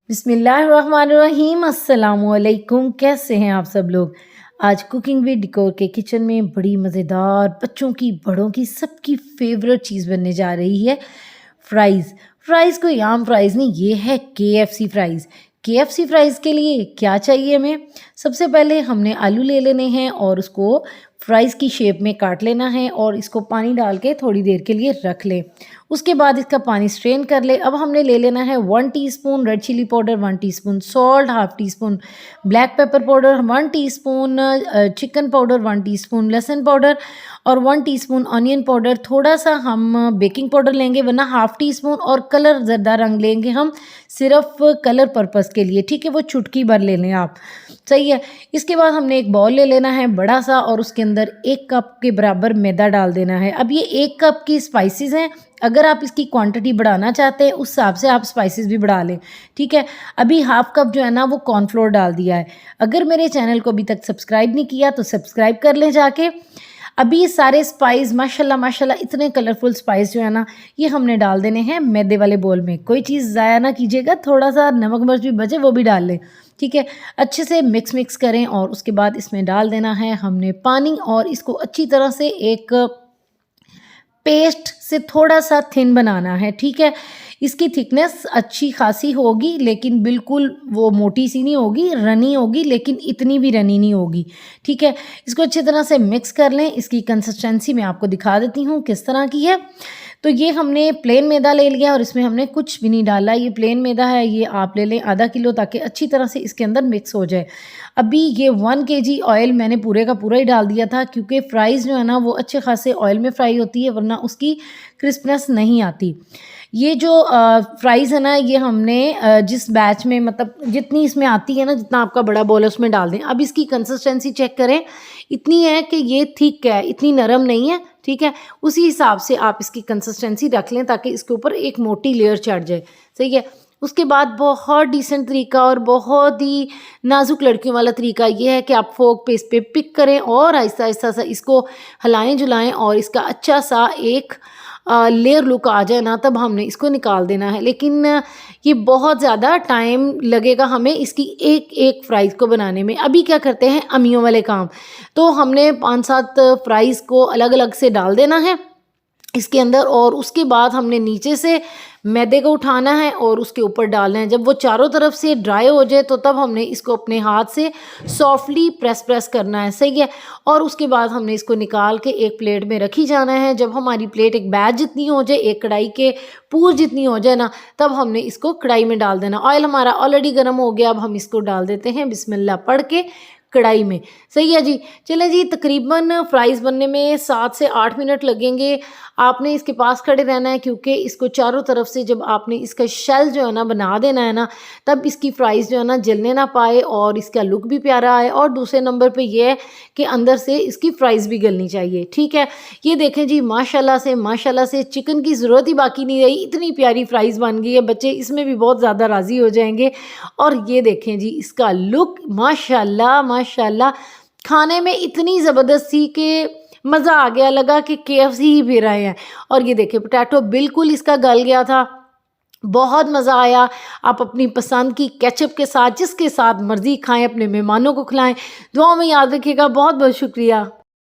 बिस्मिल्लाहिर्रहमानिर्रहीम अस्सलामुअलैकुम। कैसे हैं आप सब लोग। आज कुकिंग विद डिकोर के किचन में बड़ी मज़ेदार बच्चों की बड़ों की सबकी फेवरेट चीज़ बनने जा रही है फ्राइज़। फ्राइज़ कोई आम फ्राइज़ नहीं, ये है KFC फ्राइज़। KFC फ्राइज़ के लिए क्या चाहिए हमें, सबसे पहले हमने आलू ले लेने हैं और उसको फ्राइज़ की शेप में काट लेना है और इसको पानी डाल के थोड़ी देर के लिए रख लें। उसके बाद इसका पानी स्ट्रेन कर ले। अब हमने ले लेना है 1 teaspoon red chilli powder, 1 teaspoon salt, half teaspoon black pepper powder, 1 teaspoon chicken powder, 1 teaspoon लहसुन पाउडर और 1 टीस्पून ऑनियन पाउडर। थोड़ा सा हम बेकिंग पाउडर लेंगे वरना हाफ टी स्पून, और कलर ज़रदा रंग लेंगे हम सिर्फ कलर पर्पज़ के लिए, ठीक है, वो चुटकी भर ले लें आप, सही है। इसके बाद हमने एक बाउल ले लेना है बड़ा सा और उसके अंदर 1 कप के बराबर मैदा डाल देना है। अब ये 1 कप की स्पाइसेस हैं, अगर आप इसकी क्वांटिटी बढ़ाना चाहते हैं उस हिसाब से आप स्पाइसेस भी बढ़ा लें, ठीक है। अभी हाफ कप जो है ना वो कॉर्नफ्लोर डाल दिया है। अगर मेरे चैनल को अभी तक सब्सक्राइब नहीं किया तो सब्सक्राइब कर लें जाके। अभी ये सारे स्पाइस माशाल्लाह माशाल्लाह इतने कलरफुल स्पाइस जो है ना ये हमने डाल देने हैं मैदे वाले बोल में। कोई चीज़ ज़ाया ना कीजिएगा, थोड़ा सा नमक मिर्च भी बचे वो भी डाल लें, ठीक है। अच्छे से मिक्स करें और उसके बाद इसमें डाल देना है हमने पानी और इसको अच्छी तरह से एक पेस्ट से थोड़ा सा थिन बनाना है, ठीक है। इसकी थिकनेस अच्छी खासी होगी लेकिन बिल्कुल वो मोटी सी नहीं होगी, रनी होगी लेकिन इतनी भी रनी नहीं होगी, ठीक है। इसको अच्छी तरह से मिक्स कर लें। इसकी कंसिस्टेंसी मैं आपको दिखा देती हूँ किस तरह की है। तो ये हमने प्लेन मैदा ले लिया और इसमें हमने कुछ भी नहीं डाला। ये प्लेन मैदा है, ये आप ले लें आधा किलो ताकि अच्छी तरह से इसके अंदर मिक्स हो जाए। अभी ये 1 kg ऑयल मैंने पूरे का पूरा ही डाल दिया था क्योंकि फ्राइज़ जो है ना वो अच्छे खासे ऑयल में फ्राई होती है वरना उसकी क्रिस्पनेस नहीं आती। ये जो फ्राइज़ है ना ये हमने जिस बैच में मतलब जितनी इसमें आती है ना, जितना आपका बड़ा बोल है उसमें डाल दें। अब इसकी कंसिस्टेंसी चेक करें, इतनी है कि ये थिक है, इतनी नरम नहीं है, ठीक है। उसी हिसाब से आप इसकी कंसिस्टेंसी रख लें ताकि इसके ऊपर एक मोटी लेयर चढ़ जाए, सही है। उसके बाद बहुत डिसेंट तरीका और बहुत ही नाजुक लड़कियों वाला तरीका ये है कि आप फोक पे इस पे पिक करें और आहिस्ता आहिस्ता सा इसको हिलाएं जुलाएं और इसका अच्छा सा एक लेयर लुक आ जाए ना तब हमने इसको निकाल देना है। लेकिन ये बहुत ज़्यादा टाइम लगेगा हमें इसकी एक एक फ्राइज़ को बनाने में। अभी क्या करते हैं अमियों वाले काम, तो हमने 5-7 फ्राइज़ को अलग अलग से डाल देना है इसके अंदर और उसके बाद हमने नीचे से मैदे को उठाना है और उसके ऊपर डालना है। जब वो चारों तरफ से ड्राई हो जाए तो तब हमने इसको अपने हाथ से सॉफ्टली प्रेस करना है, सही है। और उसके बाद हमने इसको निकाल के एक प्लेट में रखी जाना है। जब हमारी प्लेट एक बैच जितनी हो जाए, एक कढ़ाई के पूर जितनी हो जाए ना, तब हमने इसको कढ़ाई में डाल देना। ऑयल हमारा ऑलरेडी गर्म हो गया, अब हम इसको डाल देते हैं बिस्मिल्लाह पढ़ के कढ़ाई में, सही है जी। चलें जी, तकरीबन फ्राइज़ बनने में 7 से 8 मिनट लगेंगे। आपने इसके पास खड़े रहना है क्योंकि इसको चारों तरफ से जब आपने इसका शेल जो है ना बना देना है ना, तब इसकी फ्राइज़ जो है ना जलने ना पाए और इसका लुक भी प्यारा आए। और दूसरे नंबर पे ये है कि अंदर से इसकी फ्राइज़ भी गलनी चाहिए, ठीक है। ये देखें जी, माशाल्लाह से चिकन की ज़रूरत ही बाकी नहीं रही, इतनी प्यारी फ्राइज़ बन गई है। बच्चे इसमें भी बहुत ज़्यादा राज़ी हो जाएंगे। और ये देखें जी इसका लुक माशाल्लाह खाने में इतनी ज़बरदस्त थी कि मज़ा आ गया, लगा कि KFC ही फिर आए हैं। और ये देखिए पोटैटो बिल्कुल इसका गल गया था, बहुत मज़ा आया। आप अपनी पसंद की केचप के साथ जिसके साथ मर्ज़ी खाएं, अपने मेहमानों को खिलाएं। दुआ में याद रखिएगा। बहुत बहुत शुक्रिया।